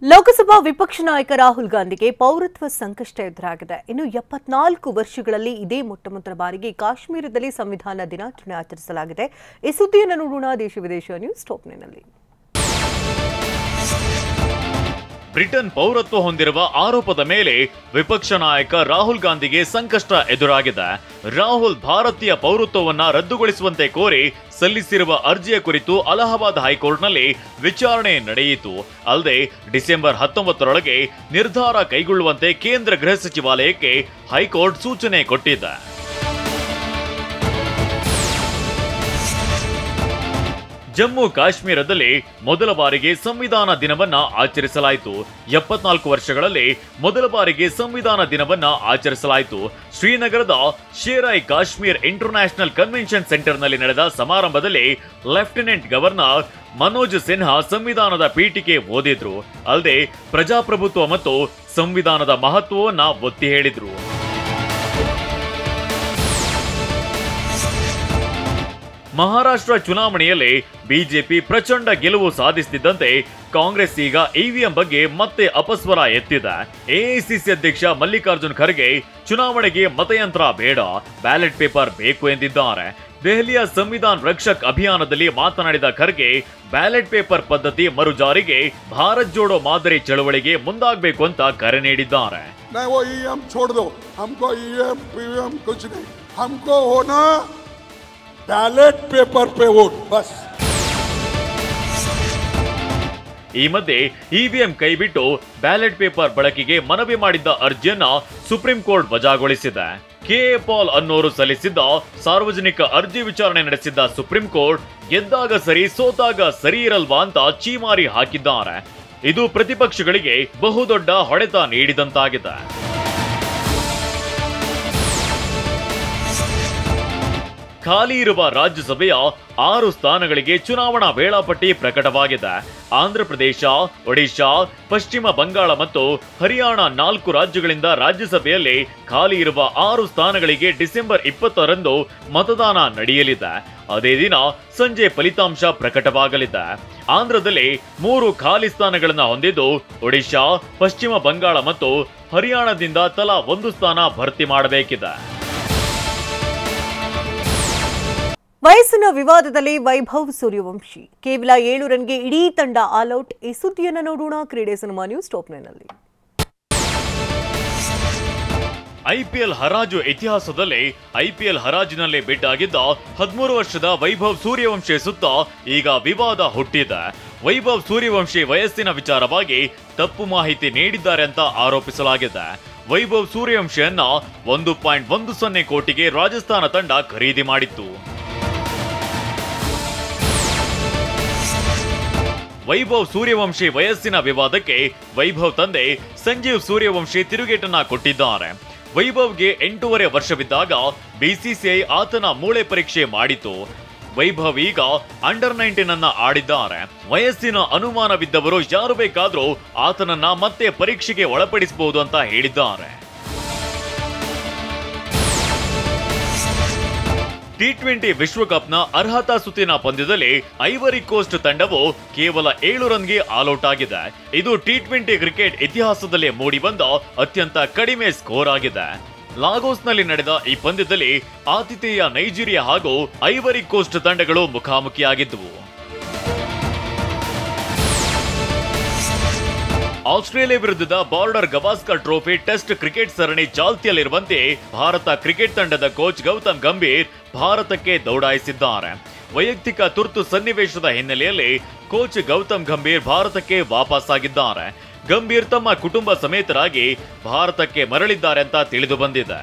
ಲೋಕಸಭಾ ವಿಪಕ್ಷ ನಾಯಕ ರಾಹುಲ್ ಗಾಂಧಿಗೆ ಪೌರತ್ವ ಸಂಕಷ್ಟ ಎದುರಾಗಿದೆ. ಇನ್ನು 74 ವರ್ಷಗಳಲ್ಲಿ ಇದೇ ಮೊಟ್ಟಮೊದಲ ಬಾರಿಗೆ ಕಾಶ್ಮೀರದಲ್ಲಿ ಸಂವಿಧಾನ ದಿನಾಚರಣೆ ಆಚರಿಸಲಾಗಿದೆ. ಈ ಸುದ್ದಿಯನ್ನು ನೋಡೋಣ ದೇಶ ವಿದೇಶ ನ್ಯೂಸ್ ಟಾಪ್ನಲ್ಲಿ. ಬ್ರಿಟನ್ ಪೌರತ್ವ ಹೊಂದಿರುವ ಆರೋಪದ ಮೇಲೆ ವಿಪಕ್ಷ ನಾಯಕ ರಾಹುಲ್ ಗಾಂಧಿಗೆ ಸಂಕಷ್ಟ ಎದುರಾಗಿದೆ. ರಾಹುಲ್ ಭಾರತೀಯ ಪೌರತ್ವವನ್ನ ರದ್ದುಗೊಳಿಸುವಂತೆ ಕೋರಿ ಸಲ್ಲಿಸಿರುವ ಅರ್ಜಿಯ ಕುರಿತು ಅಲಹಾಬಾದ್ ಹೈಕೋರ್ಟ್ನಲ್ಲಿ ವಿಚಾರಣೆ ನಡೆಯಿತು. ಅಲ್ಲದೆ ಡಿಸೆಂಬರ್ 19ರೊಳಗೆ ನಿರ್ಧಾರ ಕೈಗೊಳ್ಳುವಂತೆ ಕೇಂದ್ರ ಗೃಹ ಸಚಿವಾಲಯಕ್ಕೆ ಹೈಕೋರ್ಟ್ ಸೂಚನೆ ಕೊಟ್ಟಿದೆ. ಜಮ್ಮು ಕಾಶ್ಮೀರದಲ್ಲಿ ಮೊದಲ ಬಾರಿಗೆ ಸಂವಿಧಾನ ದಿನವನ್ನ ಆಚರಿಸಲಾಯಿತು. 74 ವರ್ಷಗಳಲ್ಲಿ ಮೊದಲ ಬಾರಿಗೆ ಸಂವಿಧಾನ ದಿನವನ್ನ ಆಚರಿಸಲಾಯಿತು. ಶ್ರೀನಗರದ ಶೇರ್-ಇ ಕಾಶ್ಮೀರ್ ಇಂಟರ್ನ್ಯಾಷನಲ್ ಕನ್ವೆನ್ಷನ್ ಸೆಂಟರ್ನಲ್ಲಿ ನಡೆದ ಸಮಾರಂಭದಲ್ಲಿ ಲೆಫ್ಟಿನೆಂಟ್ ಗವರ್ನರ್ ಮನೋಜ್ ಸಿನ್ಹಾ ಸಂವಿಧಾನದ ಪೀಠಿಕೆ ಓದಿದ್ರು. ಅಲ್ಲದೆ ಪ್ರಜಾಪ್ರಭುತ್ವ ಮತ್ತು ಸಂವಿಧಾನದ ಮಹತ್ವವನ್ನ ಒತ್ತಿ ಹೇಳಿದ್ರು. ಮಹಾರಾಷ್ಟ್ರ ಚುನಾವಣೆಯಲ್ಲಿ ಬಿಜೆಪಿ ಪ್ರಚಂಡ ಗೆಲುವು ಸಾಧಿಸುತ್ತಿದ್ದಂತೆ ಕಾಂಗ್ರೆಸ್ ಈಗ ಇವಿಎಂ ಬಗ್ಗೆ ಮತ್ತೆ ಅಪಸ್ವರ ಎತ್ತಿದೆ. ಎಐಸಿಸಿ ಅಧ್ಯಕ್ಷ ಮಲ್ಲಿಕಾರ್ಜುನ್ ಖರ್ಗೆ ಚುನಾವಣೆಗೆ ಮತಯಂತ್ರ ಬೇಡ, ಬ್ಯಾಲೆಟ್ ಪೇಪರ್ ಬೇಕು ಎಂದಿದ್ದಾರೆ. ದೆಹಲಿಯ ಸಂವಿಧಾನ ರಕ್ಷಕ್ ಅಭಿಯಾನದಲ್ಲಿ ಮಾತನಾಡಿದ ಖರ್ಗೆ ಬ್ಯಾಲೆಟ್ ಪೇಪರ್ ಪದ್ಧತಿ ಮರುಜಾರಿಗೆ ಭಾರತ್ ಜೋಡೋ ಮಾದರಿ ಚಳವಳಿಗೆ ಮುಂದಾಗಬೇಕು ಅಂತ ಕರೆ ನೀಡಿದ್ದಾರೆ. बैलेट पेपर पे वोट बस। ಈ ಮಧ್ಯೆ ಇವಿಎಂ ಕೈಬಿಟ್ಟು ಬ್ಯಾಲೆಟ್ ಪೇಪರ್ ಬಳಕೆಗೆ ಮನವಿ ಮಾಡಿದ್ದ ಅರ್ಜಿಯನ್ನ ಸುಪ್ರೀಂ ಕೋರ್ಟ್ ವಜಾಗೊಳಿಸಿದೆ. ಕೆಎ ಪಾಲ್ ಅನ್ನೋರು ಸಲ್ಲಿಸಿದ್ದ ಸಾರ್ವಜನಿಕ ಅರ್ಜಿ ವಿಚಾರಣೆ ನಡೆಸಿದ್ದ ಸುಪ್ರೀಂ ಕೋರ್ಟ್ ಗೆದ್ದಾಗ ಸರಿ ಸೋತಾಗ ಸರಿ ಇರಲ್ವಾ ಅಂತ ಚೀಮಾರಿ ಹಾಕಿದ್ದಾರೆ. ಇದು ಪ್ರತಿಪಕ್ಷಗಳಿಗೆ ಬಹುದೊಡ್ಡ ಹೊಡೆತ ನೀಡಿದಂತಾಗಿದೆ. ಖಾಲಿ ಇರುವ ರಾಜ್ಯಸಭೆಯ 6 ಸ್ಥಾನಗಳಿಗೆ ಚುನಾವಣಾ ವೇಳಾಪಟ್ಟಿ ಪ್ರಕಟವಾಗಿದೆ. ಆಂಧ್ರಪ್ರದೇಶ, ಒಡಿಶಾ, ಪಶ್ಚಿಮ ಬಂಗಾಳ ಮತ್ತು ಹರಿಯಾಣ 4 ರಾಜ್ಯಗಳಿಂದ ರಾಜ್ಯಸಭೆಯಲ್ಲಿ ಖಾಲಿ ಇರುವ 6 ಸ್ಥಾನಗಳಿಗೆ ಡಿಸೆಂಬರ್ 20ರಂದು ಮತದಾನ ನಡೆಯಲಿದೆ. ಅದೇ ದಿನ ಸಂಜೆ ಫಲಿತಾಂಶ ಪ್ರಕಟವಾಗಲಿದೆ. ಆಂಧ್ರದಲ್ಲಿ 3 ಖಾಲಿ ಸ್ಥಾನಗಳನ್ನು ಹೊಂದಿದ್ದು ಒಡಿಶಾ, ಪಶ್ಚಿಮ ಬಂಗಾಳ ಮತ್ತು ಹರಿಯಾಣದಿಂದ ತಲಾ 1 ಸ್ಥಾನ ಭರ್ತಿ ಮಾಡಬೇಕಿದೆ. ವಯಸ್ಸಿನ ವಿವಾದದಲ್ಲಿ ವೈಭವ್ ಸೂರ್ಯವಂಶಿ ಕೇವಲ 7 ರನ್ಗೆ ಇಡೀ ತಂಡ ಆಲ್ಔಟ್. ಈ ಸುದ್ದಿಯನ್ನು ನೋಡೋಣ ಕ್ರೀಡೆ ಸಿನಿಮಾ ನ್ಯೂಸ್ ಟಾಪ್ನಲ್ಲಿ. ಐಪಿಎಲ್ ಹರಾಜು ಇತಿಹಾಸದಲ್ಲಿ ಐಪಿಎಲ್ ಹರಾಜಿನಲ್ಲಿ ಬಿಡ್ ಆಗಿದ್ದ 13 ವರ್ಷದ ವೈಭವ್ ಸೂರ್ಯವಂಶಿ ಸುತ್ತ ಈಗ ವಿವಾದ ಹುಟ್ಟಿದೆ. ವೈಭವ್ ಸೂರ್ಯವಂಶಿ ವಯಸ್ಸಿನ ವಿಚಾರವಾಗಿ ತಪ್ಪು ಮಾಹಿತಿ ನೀಡಿದ್ದಾರೆ ಅಂತ ಆರೋಪಿಸಲಾಗಿದೆ. ವೈಭವ್ ಸೂರ್ಯವಂಶಿಯನ್ನ 1.10 ಕೋಟಿಗೆ ರಾಜಸ್ಥಾನ ತಂಡ ಖರೀದಿ ಮಾಡಿತ್ತು. ವೈಭವ್ ಸೂರ್ಯವಂಶಿ ವಯಸ್ಸಿನ ವಿವಾದಕ್ಕೆ ವೈಭವ್ ತಂದೆ ಸಂಜೀವ್ ಸೂರ್ಯವಂಶಿ ತಿರುಗೇಟನ್ನ ಕೊಟ್ಟಿದ್ದಾರೆ. ವೈಭವ್ಗೆ 8.5 ವರ್ಷವಿದ್ದಾಗ ಬಿಸಿಸಿಐ ಆತನ ಮೂಳೆ ಪರೀಕ್ಷೆ ಮಾಡಿತು. ವೈಭವ್ ಈಗ ಅಂಡರ್ 19 ಅನ್ನ ಆಡಿದ್ದಾರೆ. ವಯಸ್ಸಿನ ಅನುಮಾನವಿದ್ದವರು ಯಾರು ಬೇಕಾದ್ರೂ ಆತನನ್ನ ಮತ್ತೆ ಪರೀಕ್ಷೆಗೆ ಒಳಪಡಿಸಬಹುದು ಅಂತ ಹೇಳಿದ್ದಾರೆ. ಟಿ20 ವಿಶ್ವಕಪ್ನ ಅರ್ಹತಾ ಸುತ್ತಿನ ಪಂದ್ಯದಲ್ಲಿ ಐವರಿ ಕೋಸ್ಟ್ ತಂಡವು ಕೇವಲ 7 ರನ್ಗೆ ಆಲ್ಔಟ್ ಆಗಿದೆ. ಇದು ಟಿ20 ಕ್ರಿಕೆಟ್ ಇತಿಹಾಸದಲ್ಲೇ ಮೂಡಿಬಂದ ಅತ್ಯಂತ ಕಡಿಮೆ ಸ್ಕೋರ್ ಆಗಿದೆ. ಲಾಗೋಸ್ನಲ್ಲಿ ನಡೆದ ಈ ಪಂದ್ಯದಲ್ಲಿ ಆತಿಥೇಯ ನೈಜೀರಿಯಾ ಹಾಗೂ ಐವರಿ ಕೋಸ್ಟ್ ತಂಡಗಳು ಮುಖಾಮುಖಿಯಾಗಿದ್ದವು. ಆಸ್ಟ್ರೇಲಿಯಾ ವಿರುದ್ಧದ border Gavaskar trophy test cricket ಸರಣಿ ಚಾಲ್ತಿಯಲ್ಲಿರುವಂತೆ ಭಾರತ ಕ್ರಿಕೆಟ್ ತಂಡದ ಕೋಚ್ ಗೌತಮ್ ಗಂಭೀರ್ ಭಾರತಕ್ಕೆ ದೌಡಾಯಿಸಿದ್ದಾರೆ. ವೈಯಕ್ತಿಕ ತುರ್ತು ಸನ್ನಿವೇಶದ ಹಿನ್ನೆಲೆಯಲ್ಲಿ ಕೋಚ್ ಗೌತಮ್ ಗಂಭೀರ್ ಭಾರತಕ್ಕೆ ವಾಪಸ್ಸಾಗಿದ್ದಾರೆ. ಗಂಭೀರ್ ತಮ್ಮ ಕುಟುಂಬ ಸಮೇತರಾಗಿ ಭಾರತಕ್ಕೆ ಮರಳಿದ್ದಾರೆ ಅಂತ ತಿಳಿದು ಬಂದಿದೆ.